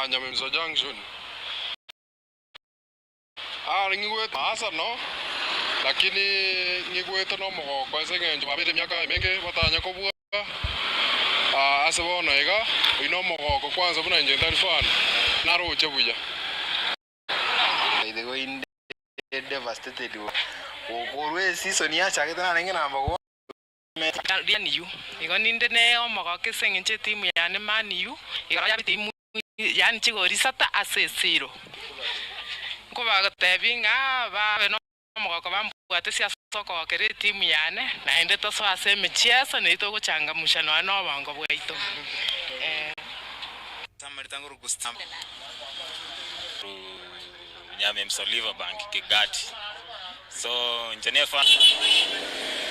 Nyamemso Junction. Ngigwet asa no. Lakini ngigwet no mo kwa senge njabire miaka mingi watanya kubwa. Asabona ega ino mo ko kwanza buna nje tarifan. Naro chebuja. They go in devastated. Always season ya chaketa na ngina mbago. You igoni ndene omogoke sengenche timu ya Man U igaya timu yani chigorisata ase 0 ko bagatebinga ba no omogoko bambwate sia soko kere timu yane na ende to so ase michezo ne to kuchangamsha no bango bwaito Samaritango Rugustam Nyamemso Liverbank Kigati so Njenefa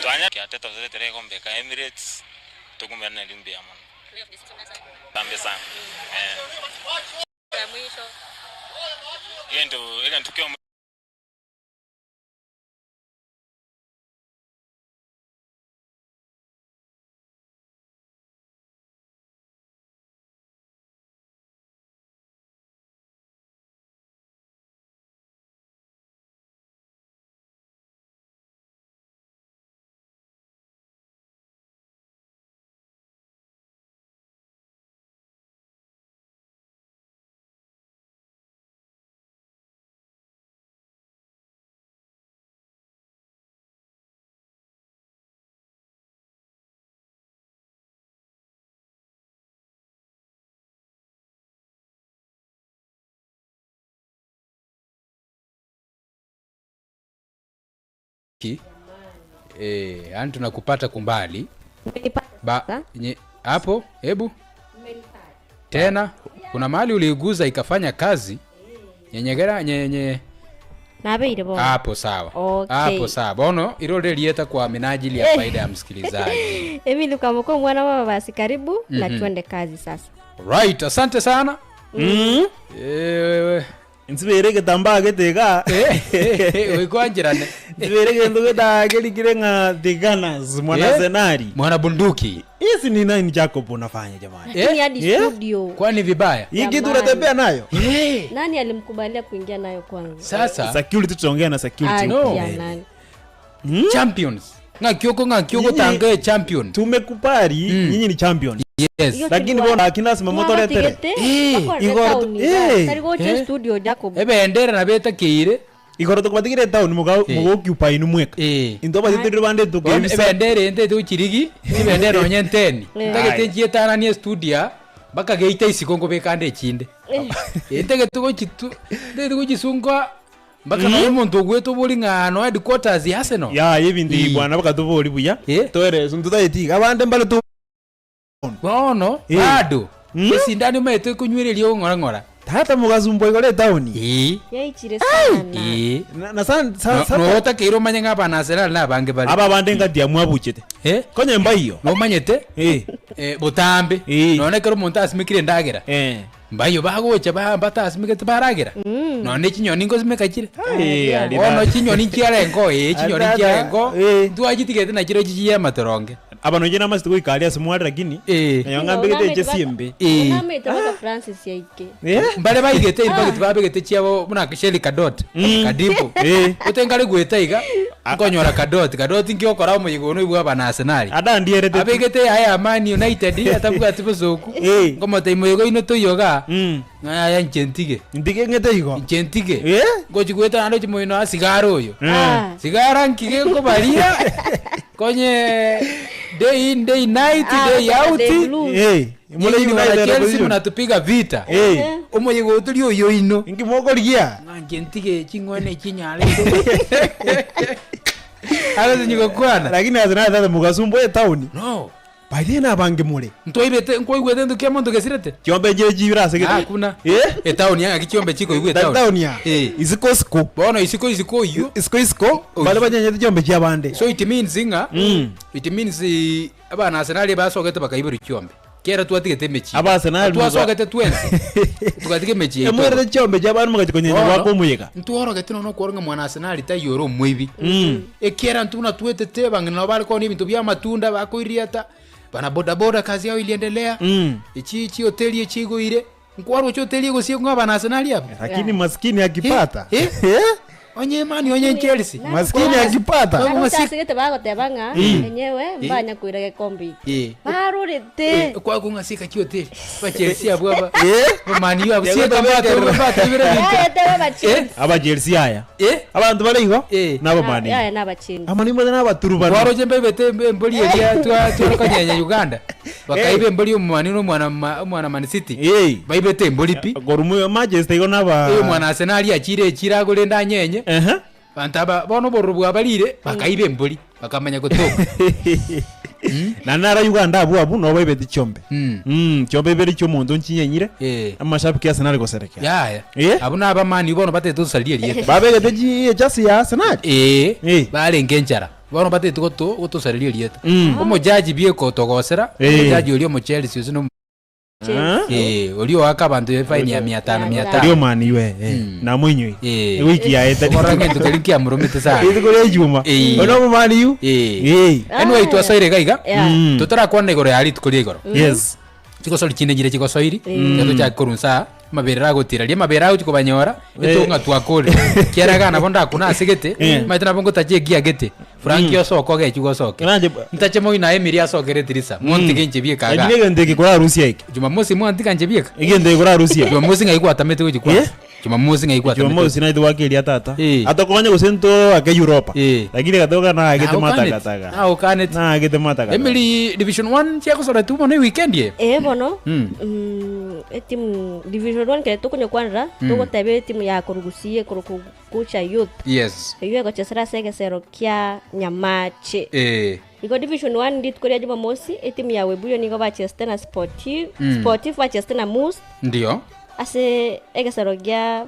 Tuanya kiateta zote kombe ka Emirates tukumena limbia mama. Tambe sana. Ya mwisho. Ile tukio yani tunakupata kumbali hapo hebu tena kuna mahali uliiguza ikafanya kazi nyenyegera nyenye nabeire bo hapo sawa okay. Hapo sawa bono irole lieta kwa minajili ya faida ya msikilizaji. Emily kamoko mwana baba basi karibu na tuende kazi sasa. Right, asante sana. Nsibereke tambage tega wikwanjirane nsibereke ndogeda kelikirenga Gunners mwana Zenari mwana bunduki. Hizi ni nani Jacob unafanya jamani? Lakini hadi studio. Kwani vibaya? Hii kitu unatembea nayo? Nani alimkubalia kuingia nayo kwanza? Sasa security tuongea na security. No. Champions. Ngakioko tangae champion. Tumekupari nyinyi ni champion. Yes. Lakini bona akina sima moto letere. Karigo che studio Jacob. Endera na beta kire. Igoroto kubatigire town mugokupa inu mweka. Into bazitire bande tukebisa. Endere ende tu chirigi. Endera onyenteni. Ndagete chietana ni studio. Baka geita isikongo bekande chinde. Ndege tugo chitu. Ndege chisunga. Baka na umuntu gweto buri ngano headquarters ya Arsenal. Ya yebindi bwana baka tubori buya. Toire suntudaitiga abande mbale tu. Bono bado. Sindani mete kunywereria ngora. Hata mugazumbo igole town. Yaichire sana. Na sana no takiro manyanga bana Arsenal na bange bali. Aba bande ngati amwabuchete. Konye mbayo. No manyete? Butambe. None kero muntu asimikire ndagera. Mbayo bagocha bata asimikire baragera. None chinyoni ngo simekachire. Ono chinyoni kiarengo chinyoni kiarengo. Tuajitigete na chiro chiya matoronge. Abano jena masti kuikalia simwari lakini nyongambe gete chesimbe namete baka Francis yaike mbale baigete impagiti babegete chiabo muna kisheli kadot kadimpo utengale gwetaiga nkonyora kadot ngiokora umuyigono ibwa bana Arsenal adandierete abegete aya Man United atabuga tibuzoku ngomote imoyego ino toyoga aya njentige ndige ngete igo njentige ngochigweta nando chimoyino asigaro yo sigara nkige ngo baria konye day in day night day out mule United Chelsea mnatupiga vita umuyigo tulio yoino ngimogoria ngentige chingone chinyale ala zinyigo kwana lakini azana dada mugasumbo e town no baidena bange mule ntoibete nkoigwete ndukia muntu gesirete kiombe je jibira segete hakuna e town ya kichombe chiko igwe town ya isiko bono isiko yo isiko bale banyanye kichombe cha bande so it means it means abana Arsenal basogete bakayibura icyombe kera tuwatigete mechi aba Arsenal tuwasogete 20 tugatike mechi emwere cyombe cy'abantu mugachikonyenye wako muyega ntuorogete no koronga mwana Arsenal tayoro mwibi ekera ntuna tuwetete bangina bali ko n'ibintu bya matunda bakoiriata bana boda kazi yao iliendelea ichi hoteli ichigoire Nkwaro chotelie gosie ngaba na Arsenal hapo. Lakini maskini akipata. Onye mani onye Chelsea. Maskini akipata. Asigete bagoteba nga enyewe mbanya kuira gikombe. Barurite. Kwa kungasika chiote. Ba Chelsea abo aba. Mani abo sieta bata ibere bintu. Aba Chelsea aya. Abantu balingo? Nabo mani. Aya nabachini. Amani mo na baturuba. Kwaro jembe bete mboli ya twa kanyanya Uganda. Bakaibe mboli umwani no mwana Man City. Baibete mboli pi. Gorumu Manchester igona ba. Mwana Arsenal akire chiragule ndanyenye. Bantaba bono borubu abalire bakaibe mboli bakamanya kutoka. Na nara Uganda abu no baibete chombe. Chombe beri chomuntu nchinyenyire. Amashabiki Arsenal gosereka. Ya. Abuna abamani bono batetu salire. Babegete ji just ya Arsenal. Bale ngenchara. Bono batetu goto salire lieta. Omo jaji bie ko togosera. Jaji oli omo Chelsea usino olio akabantu fine ya 500 olio mani we na mwenyewe wiki ya eta korange tukalikia murumite sana izikole juma ono mu mani yu anyway twasaire gaiga tutara kwa negoro ya litu kuri igoro yes chiko soli chine jire chiko soiri yato cha kurunsa mabera gutira lia mabera uti kubanyora etunga twakore kiaraga na bonda kuna asigete maitana bongo tache gia gete Frankie osoko ge chiko soke ntache mo ina Emiri asokere tirisa monti genje bie kaga ajine ndege kora Rusia iki Jumamosi monti kanje bie igende kora Rusia Jumamosi ngai kwa tamete uji kwa Jumamosi ngai kwa tamete Jumamosi na idwa kili atata atokobanya gusento ake Europa lakini katoka na agete mataka ukanet na agete mataka Emily Division 1 chako sora tu mo weekend ye bono timu Division 1 kile tukunyo kwanza tuko tabe timu ya kurugusie kucha youth yes iyo ko chesera sege sero kya nyamache iko Division 1 ndit koria Jumamosi timu ya Webuyo niko ba Chester na Sportif ba Chester na Moose ndio ase egesero kya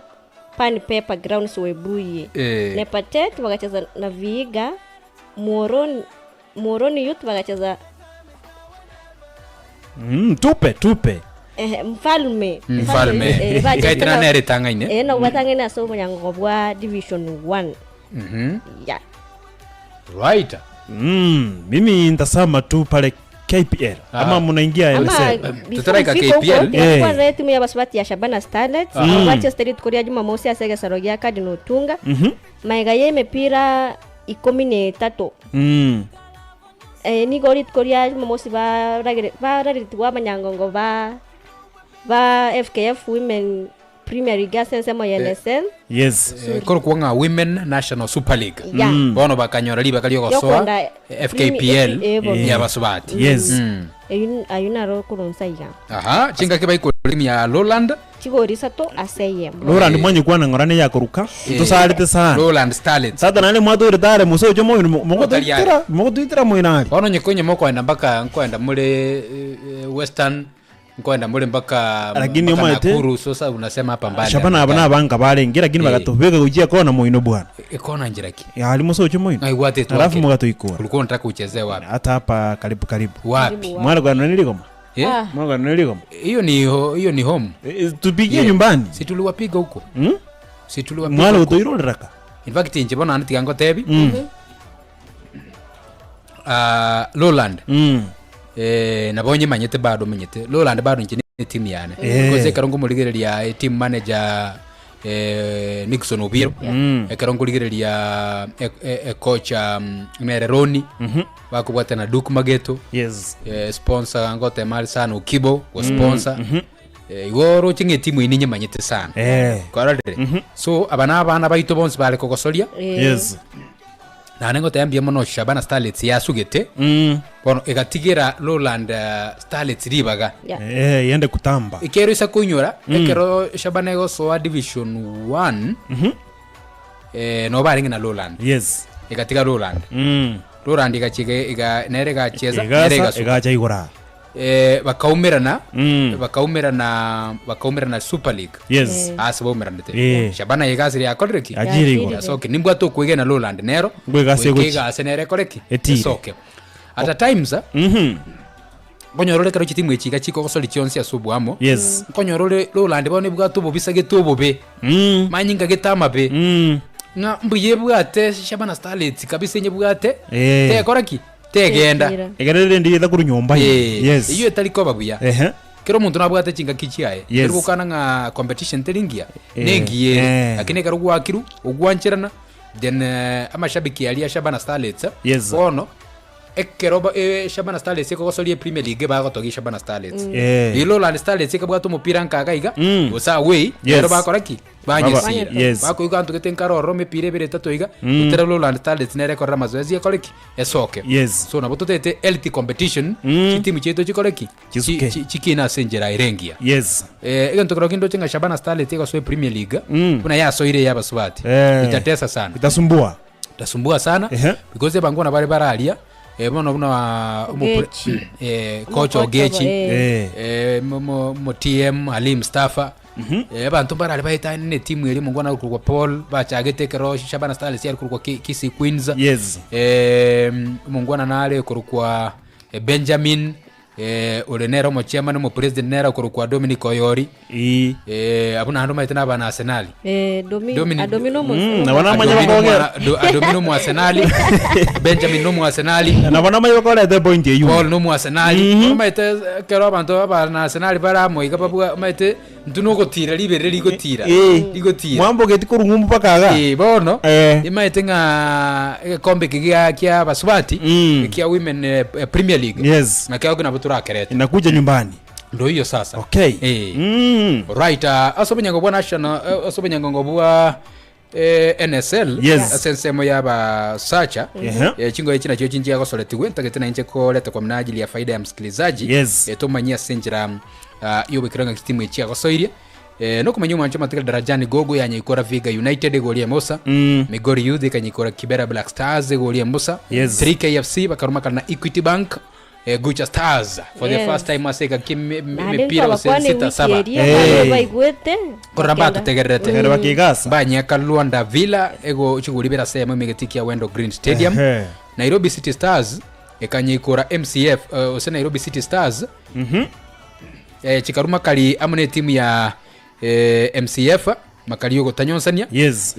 Pan Paper Grounds Webuye Nepatet wakacheza na Viga Moroni youth wakacheza tupe mfalme kaitana nere tangaine no batangaine aso munyango bwa Division 1 yeah right mimi nitasema tu pale KPL ama mnaingia LSL tutaraika KPL kwa timu ya Baswati ya Shabana Starlets Manchester Korea Jumamosi asege sarogia kadi no tunga maiga ye mepira 13 ni golit Korea Jumamosi ba ragitwa manyango ba FKF Women Premier League sema LSL yes koro kuanga Women National Super League bono bakanyora liba kalio gosoa FKPL ya Baswati yes ayuna ro kuronsaiga chinga kiba iko timu ya Lowland chigorisa to aseye Lowland mwanyi kwana ngorane ya kuruka tusalite sana Lowland Starlets sasa nani mwato retare muso jo mo tuitira mwina bono nyikonye moko enda mpaka nkoenda mule Western nkoenda mule mpaka Nakuru sasa unasema hapa mbali Shabana abana banga balengira lakini bagatobeka kujia kona moino bwana kona njiraki ali muso jo moino aiwate tu alafu mgato iko ulikuwa unataka uchezee wapi hata hapa karibu wapi mwana kwa nani liko mwana kwa nani liko hiyo ni home tupigie nyumbani si tuliwapiga huko si tuliwapiga mwana utoiro raka in fact nje bona anati ngo tebi Lowland nabonye manyete bado menyete Lowland bado nje timu yane koze karongo muligereria team manager Nixon Obiro karongo ligereria coach Mereroni bakubwata na Duke Mageto yes sponsor ngote mali sana Ukibo wa sponsor igoro chinge timu ininye manyete sana korade so abana baito bonse bale kogosoria yes nanengo tayambia mono Shabana Starlets yasugete bono egatigira Lowland Starlets ribaga yende kutamba ikero isa kunyora ekero Shabana gosoa Division 1 no baringa na Lowland yes egatiga Lowland Lowland igachiga nere gacheza nere gacha igora bakaumirana Super League yes asbomirandete Shabana yegaziri yakoreki ajiri soke nimbwa to kwigena Lowland nero kwega senere koreki soke at a times konyorole karo chitimu echiga chiko gosoli chionse asubuamo yes konyorole Lowland bone bwa to bobisage to bobe manyinga getama be nga mbuye bwate Shabana Starlets kabisa nye bwate te koreki tegenda egerere ndiye da kuru nyomba yes iyo taliko babuya kero muntu nabwate chinga kichiaye kero kana nga competition teringia nengiye lakini kero gwakiru ogwancherana then amashabiki yali Shabana Starlets bono ekeroba Shabana Starlets ko gosolie Premier League ba gotogi Shabana Starlets ilo la Starlets ka bwato mupira nkagaiga osa we kero ba koraki banyesira bako yukantu ketenkaro rome pire bere tatoiga uterelo la Starlets nere korra mazoezi ya koreki esoke so na bototete elite competition kitimu cheto chikoreki chikina senjera irengia ego ntokoro kindo chenga Shabana Starlets ko so Premier League kuna ya soire ya baswati itatesa sana itasumbua sana because bangona bale baralia bono buna coach Ogechi mo TM Ali Mustafa abantu barali bahita ne timu eri mungwana kurwa Paul bachagete kero Shabana Starlets yari kurwa Kisi Queens mungwana nale kurwa Benjamin Olenero mo chairman mo president nera kurwa Dominic Oyori abuna hando mahita na bana Arsenal Domino mo na wana manya bakongera Domino mo Arsenal Benjamin no mo Arsenal na wana manya bakora the point you Paul no mo Arsenal mahita kero abantu bana Arsenal bara mo igababu mahita ntuno gotira libere ligotira mwambo geti kurungumbu pakaga bono imahita nga kombe kia baswati kia women Premier League na kia kuna butura kerete inakuja nyumbani ndo hiyo sasa right asobenyango bwa national asobenyango bwa NSL asensemo yaba sacha chingo yechi nacho chinji yako soletiwe ntaketena nje ko leta kwa minajili ya faida ya msikilizaji tomanyia senjera iyo bikiranga kitimu yechi yako soirie no kumanyuma mancho matika darajani gogo yanye ikora Viga United goli ya Musa Migori Youth kanyikora Kibera Black Stars goli ya Musa 3KFC bakaruma kana Equity Bank Gucha Stars for the first time aseka mipira 6-7 baigwete korabata tegerete ngero bakigasa banyaka Luanda Villa ego chigulibera sema megetiki ya Wendo Green Stadium Nairobi City Stars ekanyikora MCF ose Nairobi City Stars chikaruma kali amune timu ya MCF makaliyo gotanyonsania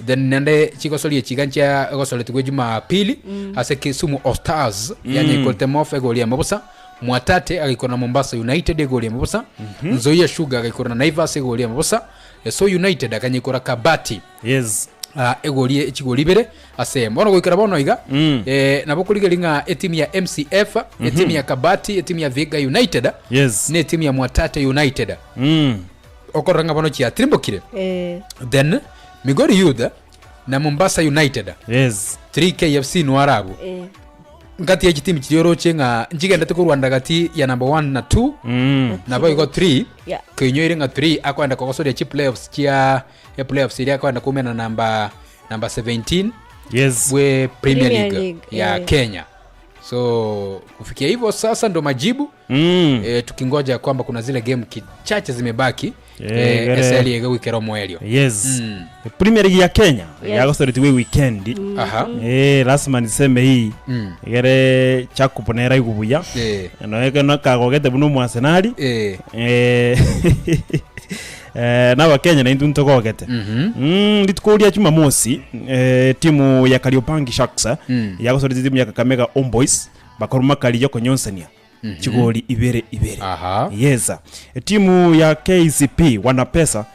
then nande chikosolie chigancha gosoletigwe Jumapili ase Kisumu All Stars yani Koltemofe goli ya Mombasa Mwatate agikona Mombasa United goli ya Mombasa Nzoia Sugar agikona Naivas goli ya Mombasa So United akanyikora Kabati egolie ichigolibere ase mbono goikara bono iga nabo kuligelinga etimu ya MCF etimu ya Kabati etimu ya Viga United ne etimu ya Mwatate United okoranga bono chia trimbokire then Migori Youth na Mombasa United 3KFC no arabu ngati ya timu chiyoroche nga njigenda te kurwanda gati ya number 1 na 2 na boy got 3 kinyoire nga 3 akwenda kokosoria chi playoffs chia ya playoffs ile akwenda kumena number 17 we Premier League ya Kenya. So kufikia hivyo sasa ndo majibu tukingoja kwamba kuna zile game kichache zimebaki SL yega wikero moelio Premier League ya Kenya yagosoretiwe weekend lazima niseme hii igere chakuponera igubuya noeke nakagogete buno mu Arsenal na Kenya na indunto gogete nditukuria Jumamosi timu ya Kariobangi Sharks yagosoretiwe timu ya Kakamega Homeboys bakoruma kali yoko nyonsania chigoli ibere timu ya KCP wana pesa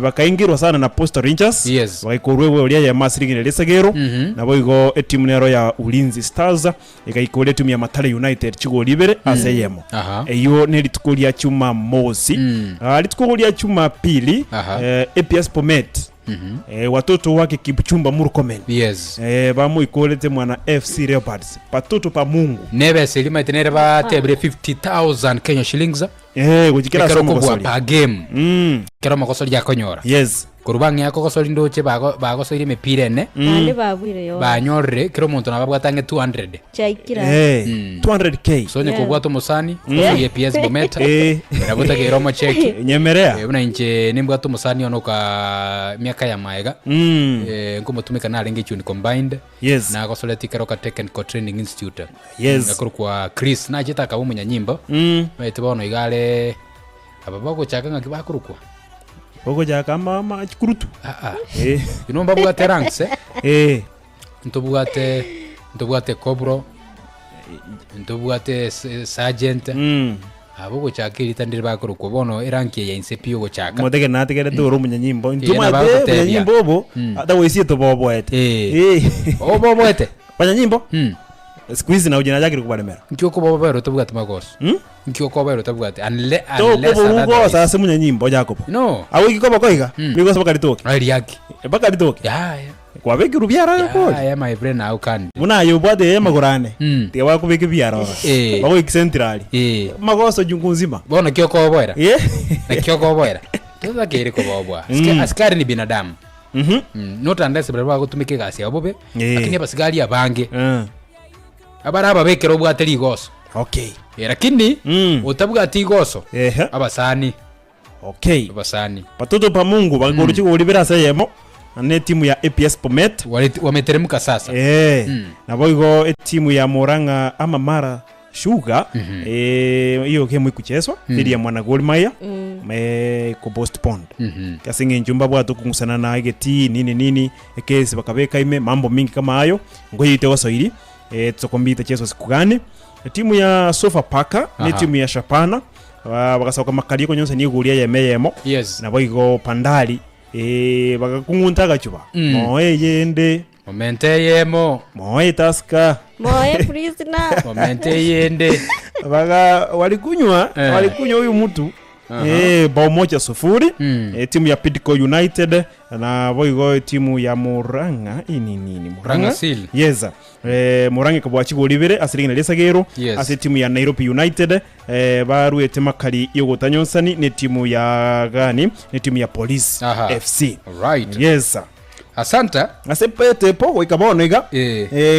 bakaingirwa sana na Posta Rangers bakaikorwe ulia ya Masringine Lesegero na boigo timu nero ya Ulinzi Stars ikaikole timu ya Matale United chigoli ibere aseyemo eyo nelitukulia chuma mosi alitukulia chuma pili APS Bomet watoto wake Kipchumba Murkomen bamu ikolete mwana FC Leopards patoto pa Mungu nebe selima itenere ba tebre 50,000 Kenya shillings gujikira somo pa game kero makosoli ya konyora kurubangi yako kosoli ndoche bagosoli mepire ne ande babwire yo banyorre kero muntu nababwatange 200 chaikira 200k so nyeko bwato musani ya PS Bometa nabota ke Roma check nyemerea una inche nimbwato musani onoka miaka ya maega ngomutumika na lenge chuni combined na gosoleti kero ka Technical Training Institute nakuru kwa Chris na jeta ka umunya nyimbo baite bono igale ababako chaka ngakibakuru kwa Ogo jaka mama chikurutu inomba bwate ranks ntobwate Cobro ntobwate Sergeant abo gochakiri tandire bakoro kubono eranki ya insepio gochaka motege na tegere toro munyanyimbo na ntuma bagutebia. de munyanyimbo bo atagoisie to boboete oboboete munyanyimbo squeeze na ujina yake kubalemera nkyo ko bobero tabugati magoso nkyo ko bobero tabugati unless ugo sasa munyanyimbo jakobo no awo ikikoba koiga bigo soba kalitoke ali yake baka litoke ya kwa beki rubiara ko ya my friend au kan muna yo bwade ye magorane te wa kubeki biara bako ikcentrali magoso jungu nzima bona kyo ko boera na kyo ko boera tuza kere ko bobwa askari ni binadamu not unless baba gutumike gasi abobe lakini abasigari abange abara ababekera obwateri igoso okay lakini utabwati igoso abasani okay abasani patoto pa Mungu bagoruchi kulibira sayemo ne timu ya APS Bomet wameteremka sasa na boigo timu ya Murang'a ama Mara Sugar hiyo game ikuchezwa dhidi ya Mwana Gor Mahia ko postponed kasinge njumba bwato kungusana na igeti nini kesi bakabeka ime mambo mingi kama hayo ngoyite wasoiri tsokombita chezo siku gani timu ya Sofapaka ni timu ya Shapana bakasoka makali ko nyonse ni guria yemeyemo na boigo Pandali bakakungunta gachuba moye yende momente yemo moye taska moye prisoner momente yende baga walikunywa huyu mtu bao moja sufuri timu ya Pidco United na boigo timu ya Murang'a nini Murang'a Seal yes Murang'a kabwachi golibere asirigina lesagero ase timu ya Nairobi United baruete makali yogotanyonsani ne timu ya gani ne timu ya Police FC right yes asanta asepete po wikabonoiga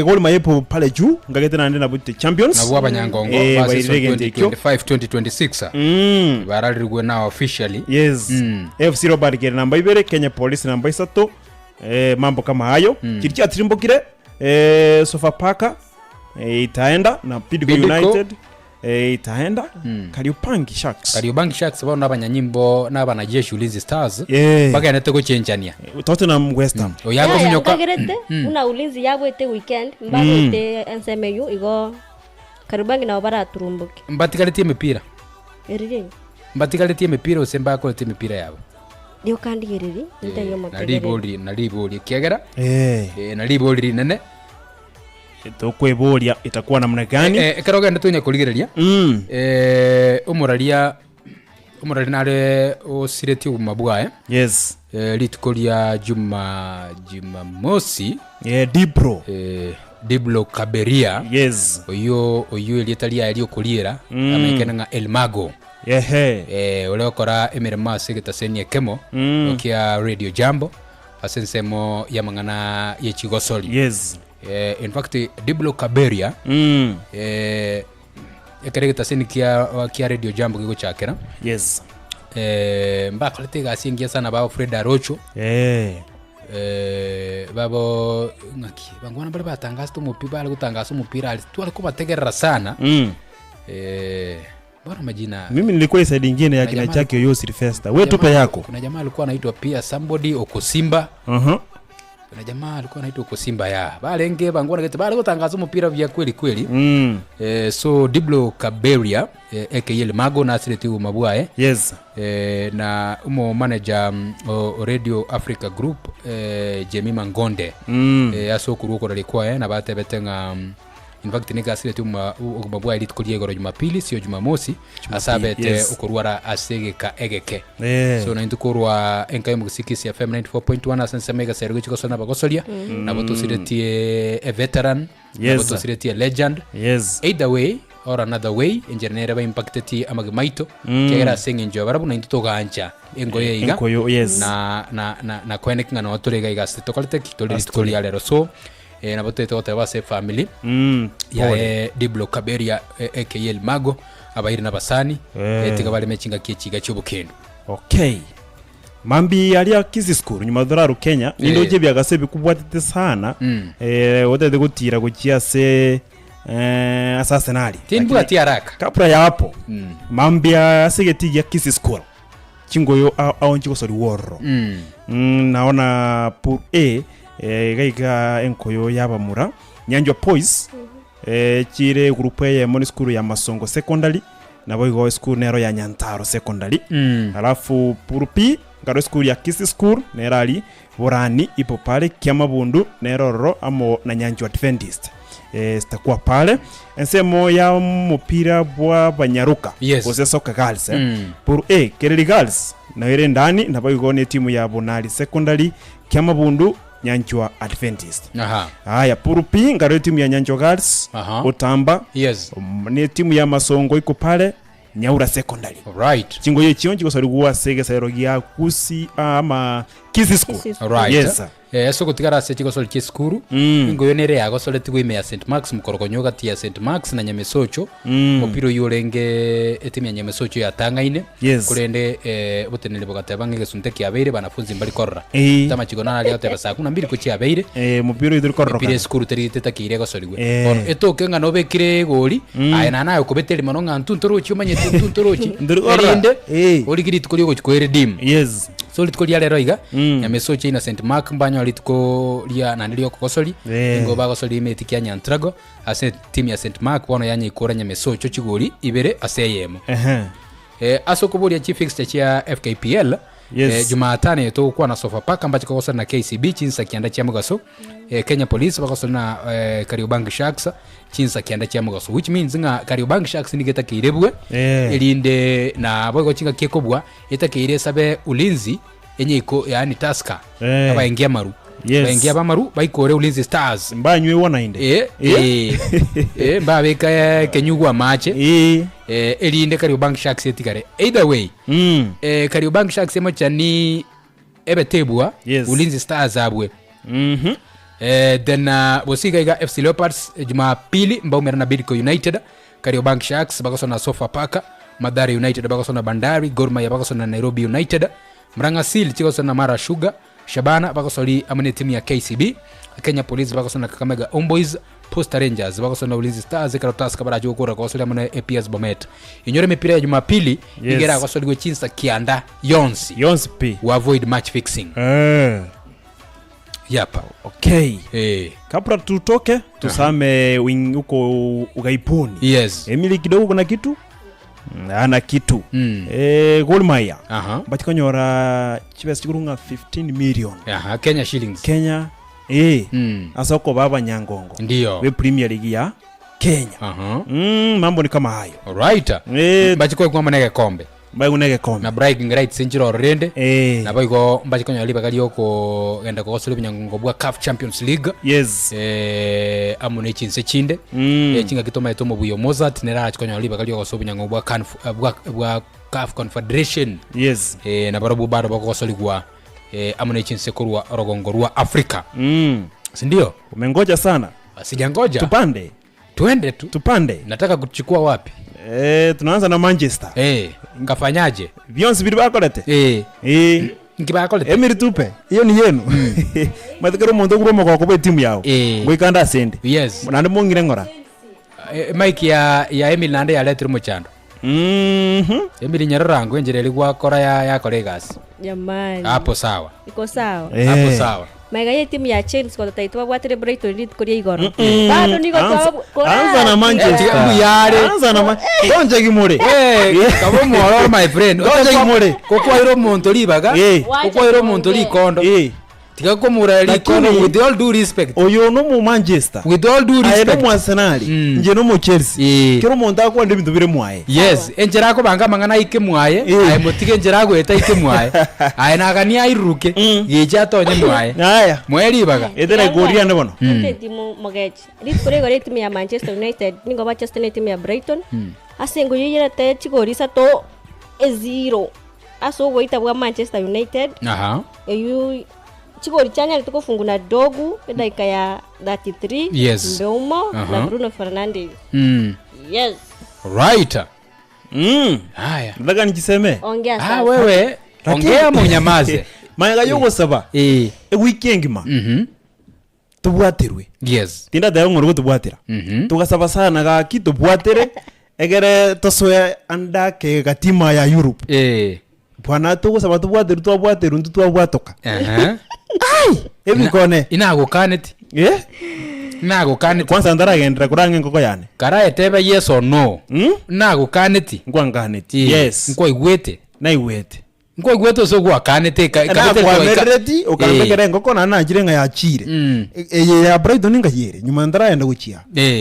gol mayepo pale juu ngagete na ndena buti champions na bwa Nyangongo versus 2025-2026 baralirwe now officially yes FC Robert Gere namba 2 Kenya Police namba 3 mambo kama hayo kiricha tirimbokire Sofapaka itaenda na Pidco United itaenda Kariobangi Sharks bana abanyanyimbo n'abanajeshi Ulinzi Stars baka yanete ko chenjania Tottenham West Ham oyago minyoka una Ulinzi yabwete weekend mbagwete NSMU igo Kariobangi na bara turumbuke mbatikaleti mipira erire mbatikaleti mipira usemba ko mipira yabo dio kandi geriri ntayo motegere na liboli kiagera na liboli nene tokweboria itakuwa namna gani karoga ndatunya kuligereria umuraria nare osireti umabwa yes litkolia juma mosi Diblo Kaberia yes oyo elitalia elio kuliera amekena El Mago olekora emirema segetasenia kemo okia Radio Jambo asensemo yamangana yechigosoli yes in fact Diblo Kaberia ekereta senikia Radio Jambo gigo chakera yes mbakolete gasingia sana baba Fred Arocho babo ngaki bangwana bali batangaza umupira bali gutangaza umupira tu alikuwa bategerera sana bora majina mimi nilikuwa side nyingine ya kina chake yo Silvester wewe tupe yako kuna jamaa alikuwa anaitwa pia somebody Okosimba kuna jamaa alikuwa anaitwa Okosimba ya balenge bangwana gete bali gutangaza umupira vya kweli so Diblo Kaberia aka El Mago na Asireti Umabwa yes na umo manager Radio Africa Group Jemima Ngonde aso kuruko alikuwa na batebetenga in fact nega Asireti Umabwa elite kuliego Jumapili sio Jumamosi asabete ukurwara asegeka egeke so na ndukurwa enkayo musikisi FM 94.1 asensemega sergo chiko sona bagosolia na botosireti veteran na botosireti legend either way or another way engineer ba impacteti amagmaito kera sengenjo barabu na intoganja engoye iga na kwenekinga no turega igasti tokalete kitoliri tukolia lero so na bote tote base family ya Diblo Kaberia aka El Mago abairi na basani tikabali mechinga kichiga cy'ubukendo okay mambi yali akizi school nyuma doraru Kenya nindoje byagase bikubwatete sana wotete gutira gukia se asasenali tinbu ati haraka kapra ya hapo mambi ya segeti ya kisi school chingoyo aonchi kosori worro naona pour gaiga enkoyo yabamura Nyanjwa Boys chire groupe ya Moni School ya Masongo Secondary nabo igo school nero ya Nyantaro secondary alafu purupi ngaro school ya Kisi school nerali Borani ipo pale Kiamabundu nerororo amo na Nyanjo Adventist sitakuwa pale ensemo ya mupira bwa Banyaruka ose soka girls puru Kereli girls na ile ndani nabo igo ne timu ya Bonali secondary Kiamabundu Nyanchwa Adventist. Haya purupi ngaro timu ya Nyanchwa Girls Otamba ni timu ya Masongo iko pale Nyaura secondary. Right. Chingo ye chionchi ko sariguwa sege sarogia kusi ama Kisi school. Right. Yes. So kutigara se chiko sol Kiskuru ngo yonere yago sole tigwe me ya St Max mukorokonyoga ti ya St Max na Nyamesocho mupiro yurenge etimi ya Nyamesocho ya Tangaine kurende butenele bogateba gesunte kiabeire banafunzi mbali korra tama chigona ali ateba sa kuna mbiri ko chiabeire mupiro idur korra mupiro skuru teri teta kire go soligwe on eto kenga no bekire goli ayana nayo kubetele manonga ntuntorochi umanye ntuntorochi ndende oligiri tukoli go chikwere dim so litko lia lero iga Nyamesocho ina St Mark mbanyo litko lia nanilio kokosoli ngo bagosoli metikia Nyantrago ase timu ya St Mark bono yanye ikora Nyamesocho chigoli ibere aseyemo aso kubulia chief fixture ya FKPL Jumatano yeto kwa na Sofapaka ambacho kokosoli na KCB chinsa kianda cha mugaso Kenya Police bakosoli na Kariobangi Sharks chinsa kianda cha mugaso which means nga Kariobangi Sharks nigeta kirebwe elinde na bogo chinga kekobwa etakire sabe ulinzi enye iko yani Tusker abaingia maru baingia bamaru baikore Ulinzi Stars mbanywe wona inde mbabeka kenyugwa match elinde Kariobangi Sharks etikare either way Kariobangi Sharks emochani ebetebwa Ulinzi Stars abwe then bosiga iga FC Leopards Jumapili mbaumerana na Bidco United Kariobangi Sharks bakosona Sofapaka Mathare United bakosona Bandari Gor Mahia bakosona Nairobi United Mrangasil chikosona Mara Sugar Shabana bakosoli amene timu ya KCB Kenya Police bakosona Kakamega Homeboys Posta Rangers bakosona Ulinzi Stars Karotas kabara jokora bakosoli amene APS Bomet inyore mipira ya Jumapili ingera bakosoli gwe chinsa kianda Yonsi P to avoid match fixing Yapa. Okay. Kabla tutoke tusame uko ugaipuni. Yes. Emili kidogo kuna kitu? Ana kitu. Gor Mahia. Batikonyora chibesi kurunga 15 million. Kenya shillings. Kenya. Asoko baba Nyangongo. Ndio. We Premier League ya Kenya. Mambo ni kama hayo. Alright. Batiko kwa manege kombe. Unege kombe na bragging rights injiro rende na boigo mbachikonya liba kali yoko enda ko solo binyango bwa CAF Champions League amune chinse chinde chinga kitoma etomo buyo Mozart nera achikonya liba kali yoko solo binyango bwa CAF Confederation na barobu bado bako solo gwa amune chinse kurwa rogongo rwa Afrika sindio umengoja sana sijangoja tupande tuende tu tupande nataka kuchukua wapi tunaanza na Manchester ngafanyaje Vionsi bili bakolete ngibakolete Emiri tupe hiyo ni yenu matikero mondo kuromo kwa kobe timu yao ngwikanda sende nande mongire ngora Mike ya Emil nande ya letri mochando Emil nyararango enjereli kwa kora ya kolegas jamani hapo sawa iko sawa hapo sawa Mega ye timu ya Chelsea kwa taitwa bwatire Brighton lead koria igoro bado niko kwa anza na Manchester anza na konje gimore kabo mworo my friend konje gimore kokwairo Montoli baga kokwairo Montoli kondo tiga komura likono with all due respect oyo no mu Manchester with all due respect ayo mu Arsenal nje no mu Chelsea kero monta kwa ndimi tubire mwaye enjera ko banga mangana ike mwaye ayo motige enjera ko eta ike mwaye ayo nagani airuke gicha tonye mwaye aya mweli baga edera goria ndono timu mogechi rit kore gore timu ya Manchester United ningo Manchester United timu ya Brighton asengo yira te chigorisa to 0 aso goita bwa Manchester United eyu chigori chanya litoko funguna dogu dakika ya 33 Mbeumo na Bruno Fernandes right haya nataka nikiseme ongea wewe ongea munyamaze mayaga yugo saba weekend ma tubwatirwe tinda dayo ngoro tubwatira tugasaba sana ga kitubwatere egere tosoya anda ke gatima ya Europe bwana tugusaba tubwatere ndu twabwatoka ai ebikone inago kaneti nago kaneti kwanza ndara gendera kurange ngoko yani kara etebe yes or no nago kaneti ngwa nganeti yes ngwa igwete na igwete ngwa igwete so gwa kaneti kabete kwa mereti okambekere ngoko na najire nga yachire eye ya Brighton ngayere nyuma ndara enda guchia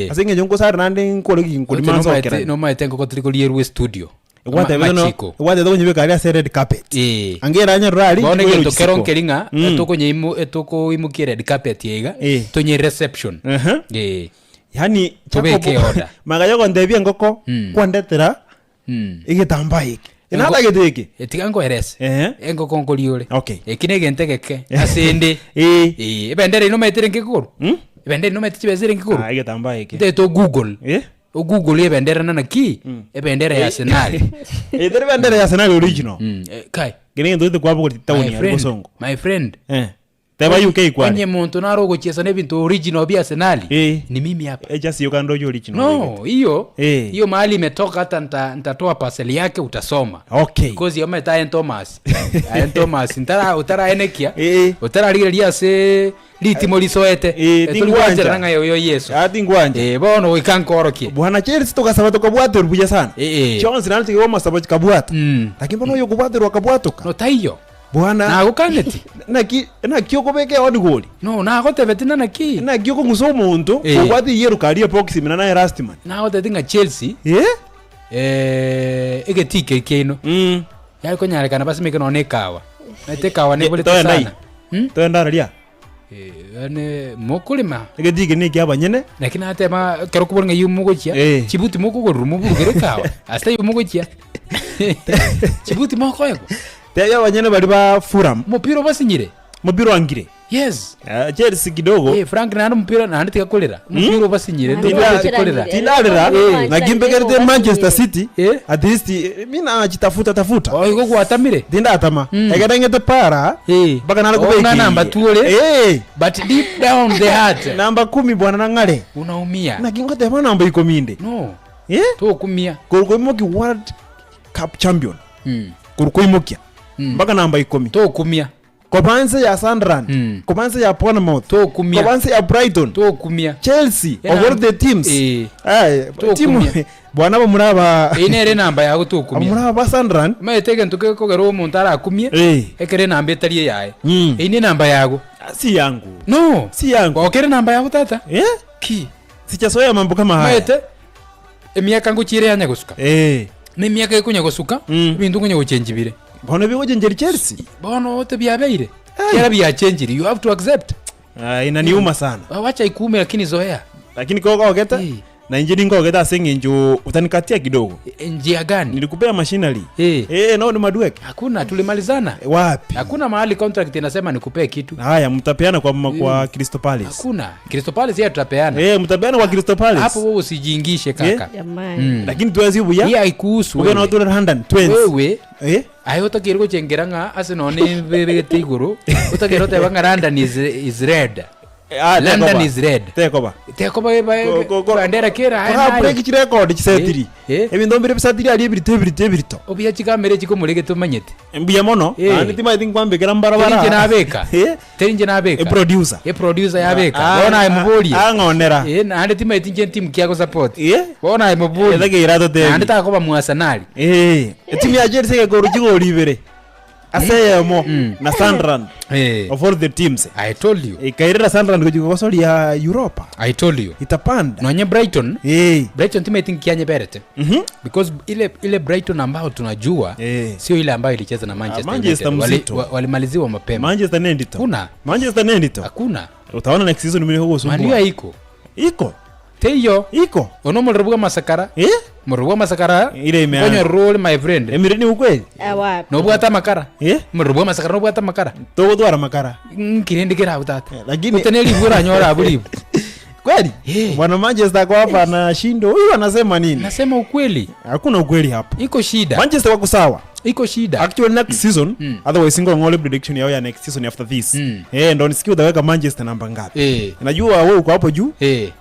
asenge jongo sare nande nkolegi nkolimanzo okera no maite ngoko trikolierwe studio wate do nyibe kali ase red carpet angera anya rali bone to keronkeringa etoko imukire red carpet yega tonye reception yani tobeke order magayo gondebia ngoko kwandetera igitamba iki inada giteke etigango eres engoko nkoliore okay ekine gentegeke asende ebendere no maitere ngikuru ebendere no maitere bezere ngikuru igitamba iki teto google Google ebendera nana ki ebendera ya Arsenal edere bendera ya Arsenal original kai gene ndo kwa boko tawuni ya Bosongo my friend teba UK kwa kwenye muntu naro gocheza nebintu original bya Arsenal ni mimi hapa just you can do original no hiyo mahali imetoka hata nitatoa parcel yake utasoma okay because yoma Ian Thomas Ian Thomas utara enekia utara liria se litimo lisoete tingwanja ranga yo Yesu tingwanja bono wikankorokie bwana Chelsea tukasaba tukabwata rubuja sana Chelsea nalti kwa masaba tukabwata lakini bono yo kubwata rwakabwatoka no taiyo bwana na gukaneti na kioko beke oni goli no na gotebete na ki na kioko nguso muntu ubati yero karia box mina na Erastman na gotete nga Chelsea egetike keno yari konyarekana basimike no nekawa natekawa ne bolete sana to ndararia ane mokulima egetike ni kyaba nyene lakini atema kero kubonga yumugochia chibuti mokugoro mubugere kawa asta yumugochia chibuti mokoyego Teya wanyene bali ba Fulham. Mupira basinyire. Mupira wangire. Yes. Chelsea kidogo. Frank na mpira na ndika kolera. Mupira basinyire ndo kolera. Tilalera na gimbekerte Manchester City. At least mina achitafuta. Oh iko kwatamire. Dinda atama. Egadangete para. Baka nalo kubeki. Ona namba tuole. But deep down the heart. Namba 10 bwana nangale. Unaumia. Na kingote bwana namba 10. No. To kumia. Kurukoimoki World Cup champion. Kurukoimokia. Mpaka namba 10 to kumia kobanse ya Sunderland kobanse ya Bournemouth to kumia kobanse ya Brighton to kumia Chelsea over the teams timu bwana ba muraba inere namba ya to kumia muraba Sunderland maitege ntuke kogero umuntu arakumia ekere namba etari yae ine namba yago si yangu no si yangu okere namba yago tata ki sichasoya mambo kama haya maite emiaka nguchire yanya gusuka ni miaka ikunya gusuka bintu kunya guchenjibire bono bigo jenjeri Chelsea bono wote biabeire kera bia change you have to accept inaniuma sana wacha ikume lakini zoea lakini kwa ogeta na injini ngogeta sengenjo utanikatia kidogo njia gani nilikupea machinery no ni madueke hakuna tulimalizana wapi hakuna mahali contract inasema nikupee kitu haya mtapeana kwa Crystal Palace hakuna Crystal Palace ya tutapeana mtapeana kwa Crystal Palace hapo wewe usijiingishe kaka lakini tuwezi buya hii haikuhusu wewe na 220 wewe ayo utakirwo chengeranga ase none bebete iguru utakirwo tebanga London is red London is red tekoba bandera kera ha break chi record chisetiri ebintu mbere bisatiri ali ebirito obiya chikamere chikomurege tumanyete mbiya mono ani tima think kwambe kera mbarabara terinje nabeka producer yabeka bona imubuli angonera andi tima tinje team kyako support bona imubuli ndage irato te andi takoba mu Arsenal timu ya Chelsea ke goru chigori ibere aseyemo na Sunderland of all the teams I told you ikairira Sunderland kujikosori ya Europa I told you itapanda nonye Brighton Brighton timu think kianye berete because ile Brighton ambao tunajua sio ile ambayo ilicheza na Manchester walimaliziwa mapema Manchester nendito kuna Manchester nendito hakuna utaona next season mimi huko sumbua Mania iko teyo iko ono mrubuga masakara mrubuga masakara ile imeanza kwenye role my friend emireni ukweli wapi no bwata makara mrubuga masakara no bwata makara to twara makara kirindi kira utata lakini uteneli bura nyora abuli kweli bwana Manchester kwa hapa na shindo huyu anasema nini nasema ukweli hakuna ukweli hapa iko shida Manchester wako sawa iko shida actually next season otherwise single ngole prediction yao ya next season after this ndo nisikie utaweka Manchester namba ngapi najua wewe uko hapo juu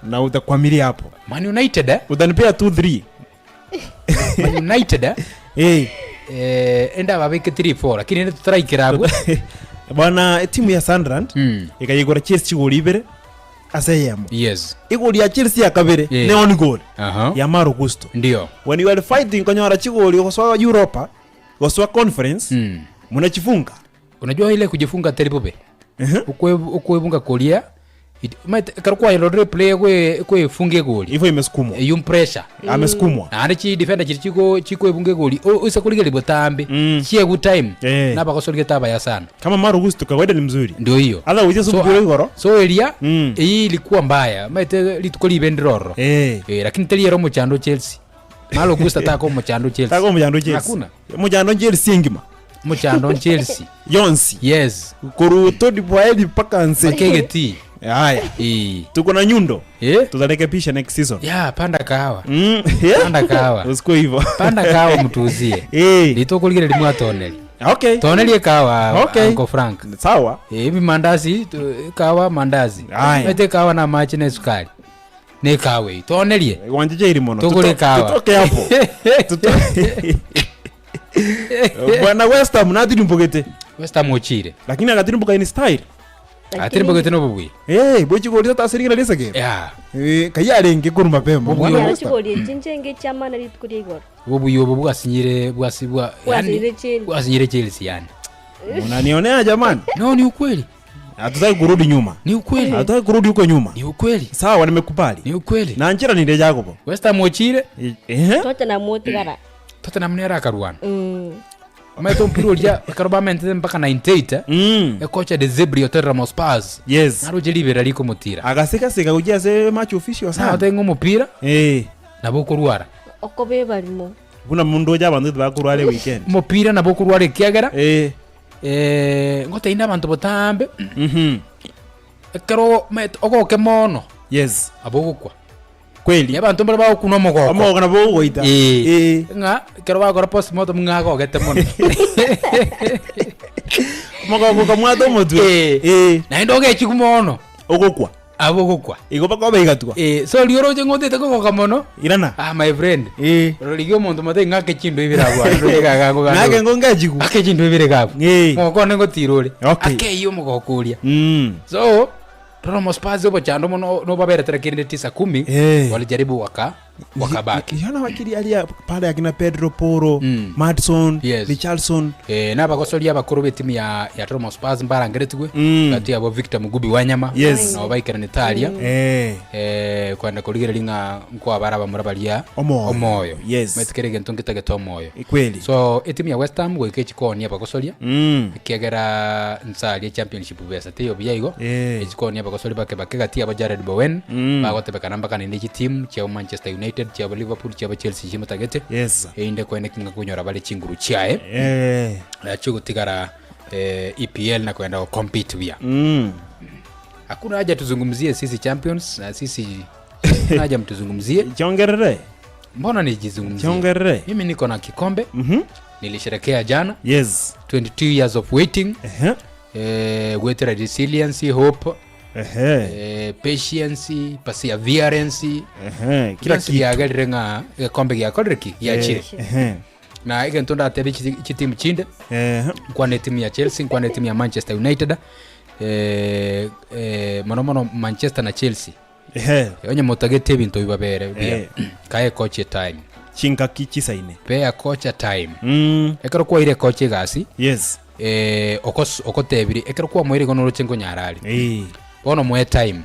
na utakwamilia hapo Man United utanipea 2-3 Man United enda babeke 3-4 lakini ndio tutraikira hapo bwana timu ya Sunderland ikayigora Chelsea chigoli ibere aseyemo yes igoli ya Chelsea akabere Yeah. ne on goal aha ya Malo Gusto ndio when you are fighting konyora chigoli goswa Europa goswa conference munachifunga unajua ile kujifunga teripope ukwebunga kolia karukwa ilo replay kwe funge goli hivyo imesukumwa yum pressure amesukumwa na chi defender chiko ebunge goli usa kulige libotambe chie good time na bakosolge taba ya sana kama Malo Gusto kawaida ni mzuri ndio hiyo ala uje subiro igoro so elia hii ilikuwa mbaya maite litukoli bendroro lakini teli ero mochando Chelsea Malo Gusto tako mochando Chelsea tako mochando Chelsea hakuna mochando Chelsea ngima mochando Chelsea Yonsi yes kuruto dipoedi paka nse kegeti haya tuko na nyundo tutarekebisha next season panda kahawa panda kahawa usiku hivyo panda kahawa mtuuzie litokuligire limwa toneli okay toneli kahawa okay. Uncle Frank sawa hivi mandazi kahawa mandazi mete kahawa na machi na sukari ne kahawa toneli wanjeje ilimono tukule kahawa tutoke hapo bwana West Ham natirumbogete West Ham ochire lakini akatirimboga in style atirimboga no bubwi bochi goli tasirikira lesage kayarenge kuru mapema mwana West goli jinjenge chama na litukuri igoro bubwi yobo bwasinyire bwasibwa bwasinyire Chelsea yani unanionea jamani no ni ukweli hatutaki kurudi nyuma ni ukweli hatutaki kurudi huko nyuma ni ukweli sawa nimekubali ni ukweli na njira ni ndeja yako West Ham ochire Tottenham motigara Tottenham nera karwana maito mpiro lya karobamente mpaka 98 kocha de Zebri Tottenham Spurs yes naro jelibera liko mutira agaseka seka ujia se match official sana atengo mupira na bokurwara okobe barimo buna mundu ja bandu bakurware weekend mupira na bokurware kiagera ngote ina bantu botambe kero met ogoke mono yes abogukwa kweli abantu mbara bawo kuno mogoko amogo na bogo ita nga kero bagora post moto mngago gete mono mogoko kamwato motu na indoge chikumono ogokwa abogokwa igopa kwa beigatwa so lioro je ngote tako kamono irana my friend ligio muntu mate ngake chindo ibiragwa ndoga gago ngake ngonga jiku ake chindo ibiragwa mogoko nengo tirore ake iyo mogokuria so Tottenham Spurs obo chando no babere terekinde 9-10 walijaribu wakabaki yana wakili alia pale akina Pedro Porro Madison Richarlison na bakosolia abakuru betimu ya Tottenham Spurs mbarangeretwe kati abo Victor Mugubi Wanyama na baikera ni Italia kwenda kuligera linga nkwa baraba murabalia omoyo metekerege ntonkita geto omoyo kweli so etimu ya West Ham goikechi konia bakosolia kiagera nsali championship besa teyo biyaigo echikonia bakosolia bake gati abo Jared Bowen bagote bakana mpaka ni team cha Manchester United cha Liverpool cha Chelsea chimo tagete inde kwene kinga kunyora bale chinguru chae chugo tigara EPL na kwenda compete bia hakuna haja tuzungumzie sisi champions na sisi haja mtuzungumzie chongerere mbona nijizungumzie chongerere mimi niko na kikombe nilisherekea jana 22 years of waiting with resilience hope patience perseverance kila kitu yagerenga kombe ya kodreki ya chile na igentonda atebe chitimu chinde kwa ne timu ya Chelsea kwa ne timu ya Manchester United mono Manchester na Chelsea onye motagete bintu bibabere kae coach time chinka kichisaine pe coach time ekero kwa ile coach gasi okotebiri ekero kwa mwiri gono ruchengo nyarari bono mwe time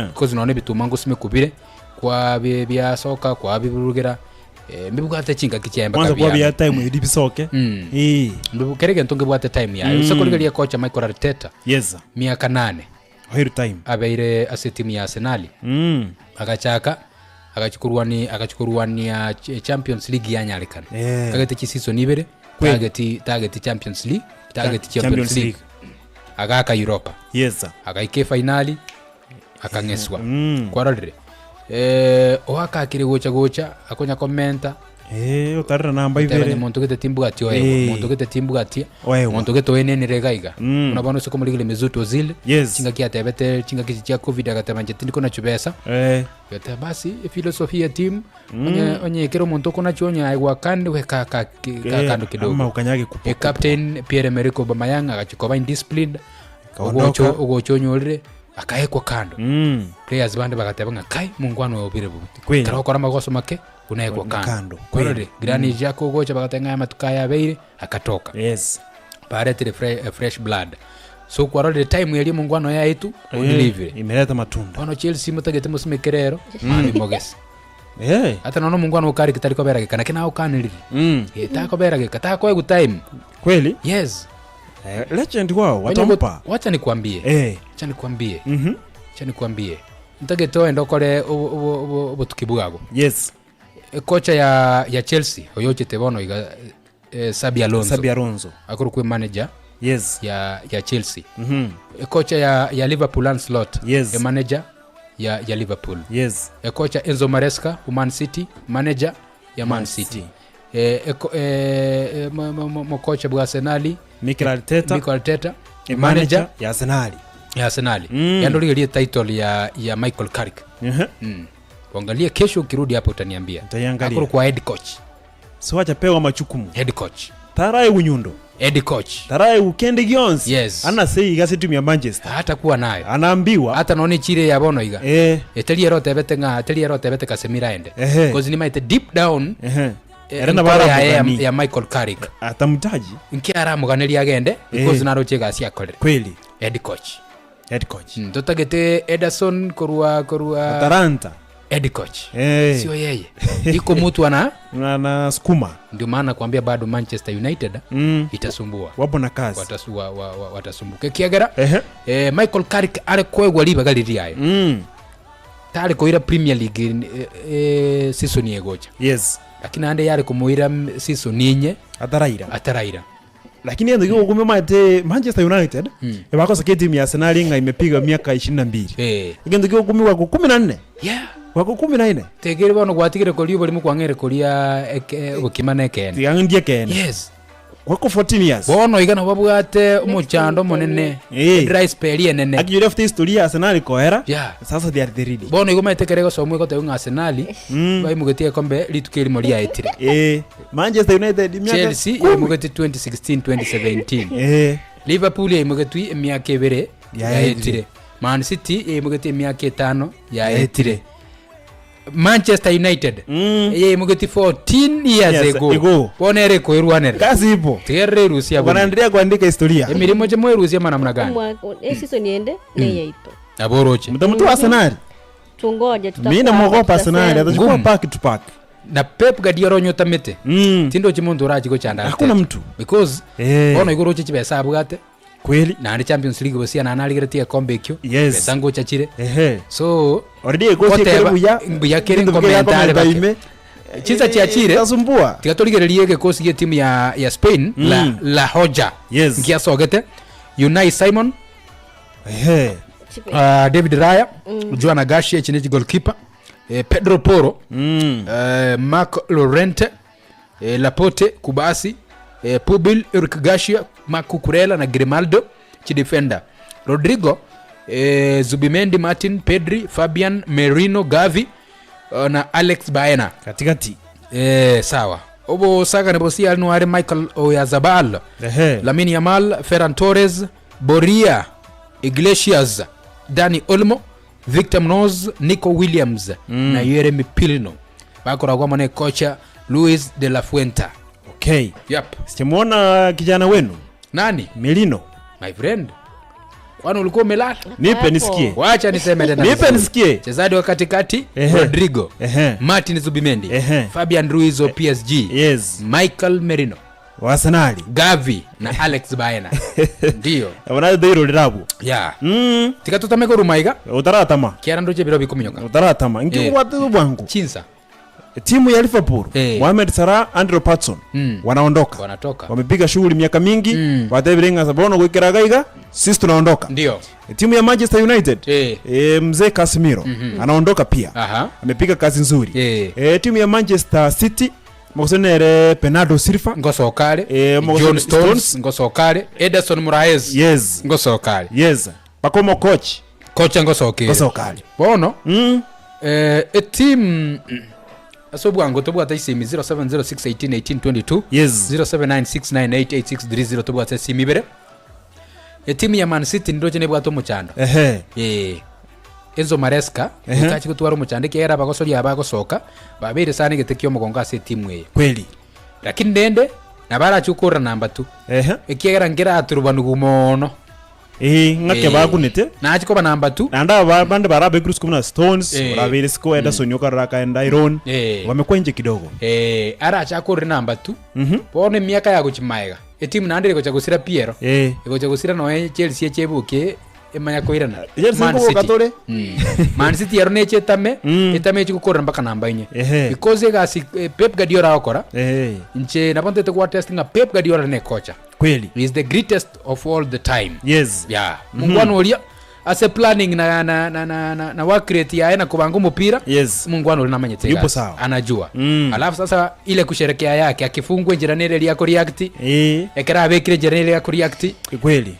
because none bitumangu simekubire kwa bya soka kwa bibirugera mbibugate chinga kichemba kabya kwa bya time iri bisoke mbibukerege ntonge bwate time ya usakoligeria coach Michael Arteta miaka 8 hiru time abeire asetimu ya Arsenal agachaka agachukuruania Champions League ya nyarikana kagete chi season ibere target Champions League Champions League agaka Europa agaike finali akangeswa kwaralire oaka akire gocha akonya commenta utarra namba ibere muntu gete timbu ati muntu gete timbu ati muntu gete wenene regaiga unabona siko muligile mezuto zile chinga kiatebete chinga kichi ya covid agatebanje tindiko na chubesa yote basi filosofia ya team onye kero muntu kona chonya aigwa kandi we kando kidogo ama ukanyage kupo captain Pierre-Emerick Aubameyang agachikoba indisciplined ogocho nyorire akaekwa kando players bande bagateba nga kai mungwano obire Kweli. buti kora magoso make kunaekwa kando kweli grani jako gocha bagatenga matukaya beire akatoka yes baretire fresh blood so kwarode time yali mungwano ya itu delivery imeleta matunda ono Chelsea mutagete musimekerero mami mogesi hata nono mungwano ukari kitari kobera kana kina ukaniri ta kobera kata kwa good time kweli yes legend wao watampa wacha nikwambie acha nikwambie acha nikwambie ntagete endo kore obutukibwago yes kocha ya Chelsea oyochete bono iga Xabi Alonso akuru kwa manager yes ya Chelsea kocha ya Liverpool Ancelotti yes manager ya Liverpool yes kocha Enzo Maresca Man City manager ya Man City kocha bwa Arsenal Mikel Arteta manager ya Arsenal yando ile title ya Michael Carrick angalia kesho ukirudi hapo utaniambia akuru kwa head coach so acha pewa machukumu head coach Tarai Unyundo head coach Tarai ukende Gions yes ana sei gase timu ya Manchester hata kuwa nayo anaambiwa hata noni chire ya bono iga eteli rote bete Casemiro ende because ni maite deep down erana bara ya Michael Carrick atamtaji nkiara muganeri agende because naroche gasi akole kweli head coach Totagete Ederson korua Atalanta head coach sio yeye iko mtu ana skuma ndio maana kuambia bado Manchester United itasumbua wapo na kazi watasumbuka kiagera Michael Carrick ale kwegwa liba galiria tale koira Premier League season yegocha yes lakini ande yale kumuira season ninye ataraira lakini ndio ngume mate Manchester United bakosa timu ya Arsenal nga imepiga miaka 22 ndio ngume wako 14 wako 14 tegere bono gwatigire koli boli mukwangere kolia bukimane kene tigandie kene yes wako 14 years bono igana babugate umuchando monene dry spell yenene akijure after history ya Arsenal koera sasa they are the ready bono igoma itekerego somwe ko teunga Arsenal bayimugetie kombe litukeli moli yaitire Manchester United miaka Chelsea yimugete 2016 2017 Liverpool yimugete miaka 2 yaitire Man City yimugete miaka 5 yaitire Manchester United yimugete 14 years ago bonere ko irwanere kazi ipo tigere Rusia wanaendelea kuandika historia emirimo je mwe Rusia namna gani season yende ne yaito aboroche mtamtu Arsenal tungoje tutakuwa mimi namuogopa Arsenal atachukua pack to pack na Pep Guardiola nyotamete tindo chimundu raji go chanda hakuna mtu because ono igoro chichi besa bugate kweli na ni Champions League bosia na analigiretia kombe kyo besango chachire so already go chekere buya kere komentare baime chiza chiachire tasumbua tigatoligererie ge kosi ge timu ya Spain la Hoja ngia sogete Unai Simon David Raya Joan Garcia chineji goalkeeper Pedro Porro Marco Llorente Laporte Kubasi Pubil Eric Garcia Marco Cucurella na Grimaldo chi defender Rodrigo Zubimendi Martin Pedri Fabian Merino Gavi na Alex Baena katikati sawa obo saka ne bosia no Michael Oyarzabal Lamine Yamal Ferran Torres Boria Iglesias Dani Olmo Victor Munoz Nico Williams na Yeremy Pino bakora kwa mane kocha Luis de la Fuente simuona kijana wenu nani Merino my friend kwani ulikuwa umelala nipe nisikie wacha niseme tena nipe nisikie chezaji wa katikati Rodrigo Martin Zubimendi Fabian Ruiz wa PSG Michael Merino wa Arsenal Gavi na Alex Baena ndio wana deiro lirabu tikatotameko rumaiga utaratama kiara ndoje biro bikuminyoka utaratama ingi watu bwangu chinsa timu ya Liverpool Mohamed Salah Andrew Patson wanatoka wamepiga shughuli miaka mingi watabirenga sababu kuikira gaiga sisi tunaondoka ndio timu ya Manchester United mzee Casemiro anaondoka pia amepiga kazi nzuri timu ya Manchester City Mosonere Bernardo Silva ngosokale John Stones ngosokale Ederson Moraes ngosokale pakomo coach ngosokale bono team asobwango tobwa taisimi 0706181822 0796988630 tobwa taisimi bere timu ya Man City ndio chene bwato muchando Enzo Maresca ikachi kutwara muchando kera bagosori abagosoka babere sana getekyo mugonga se timu ye kweli lakini ndende nabara chukura namba 2 ekigera ngira aturubanugu mono ngake bakunete nachi koba namba 2 nanda bande barabe Cruz kuna Stones barabere siko Ederson Yokaraka and Iron wamekwenje kidogo ara chakuri namba 2 pone miaka ya kuchimaiga timu nandire ko chagusira Piero iko chagusira no Chelsea echebuke emanya koirana Man City yarone chetame etame chikukora mpaka namba 4 because gasi Pep Guardiola akora nche naponte kwa testing Pep Guardiola ne kocha kweli he is the greatest of all the time Mungwano ulia ase planning na work rate ya ena kubangu mpira Mungwano linamanyete yupo sawa anajua alafu sasa ile kusherekea yake akifungwa jiranele ya react ekera abekire jiranele ya react kweli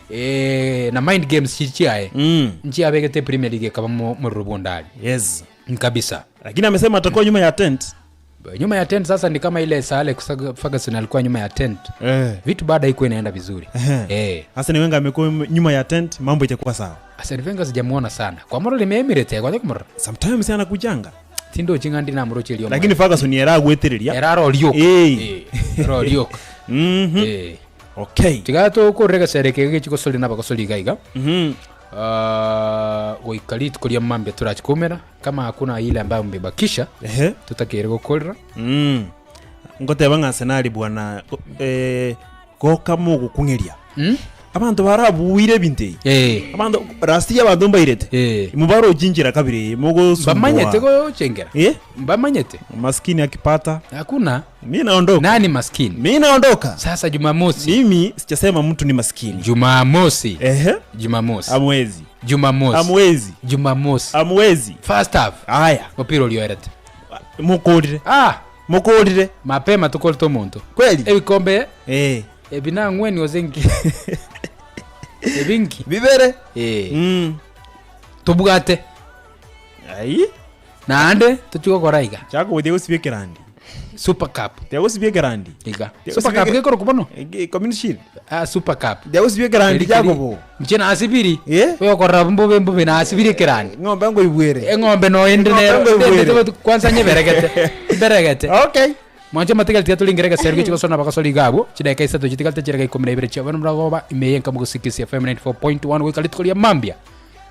na mind games chichi yae nchi abekete Premier League kama mrubondali kabisa lakini amesema atakuwa nyuma ya tent sasa ni kama ile Sale Ferguson alikuwa nyuma ya tent vitu baada iko inaenda vizuri Arsene Wenger amekuwa nyuma ya tent mambo itakuwa sawa Arsene Wenger sijamuona sana kwa moro limeemirete kwa kumora sometimes ana kujanga tindo chingandi na moro chelio lakini Ferguson era gwetereria era oliok oliok okay tigato ko rega sereke gichiko soli na bakosoli gaiga goikalit kulia mambe turachikomera kama hakuna ile ambayo mbebakisha tutakere gukorera ngote banga Arsenal bwana goka mugu kungeria abantu barabuire binte abantu rasti abantu mbairete mubaro jinjira kabiri mugo bamanyete go chengera bamanyete maskini akipata hakuna mimi naondoka nani maskini mimi naondoka sasa Jumamosi mimi sijasema mtu ni maskini Jumamosi Jumamosi amwezi Jumamosi amwezi Jumamosi amwezi first half haya opiro lioerete mukodire mukodire mapema tukolto muntu kweli ebikombe ebina ngweni ozengi ebingi bibere tubugate ai nande tuchuko koraiga chako wede usibyekerandi Super Cup Deus usibyekerandi iga Super Cup gekoro kubono community shield Super Cup Deus usibyekerandi chako bo mchena asibiri wewe korra mbobe na asibiri kerani ngombe ngo ibwere ngombe no ende kwanza beregete okay Mwanche matigal tia tulingerega sergi chiko sona bakasoli gabo chideka isato chitigal tejera 12 chava mragoba imeyenka mugusikisi FM 94.1 wikalit kolia mambia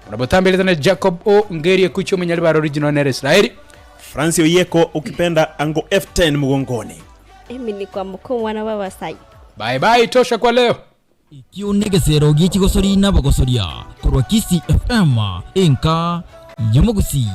unabotambe letana Jacob O Ngeri kucho menyali ba original na Israeli Francio Yeko ukipenda ango F10 mugongoni mimi ni kwa mkuu wana wa Wasai bye bye tosha kwa leo ikione gesero gichiko sori na bagosoria kurwa Kisi FM enka yumugusi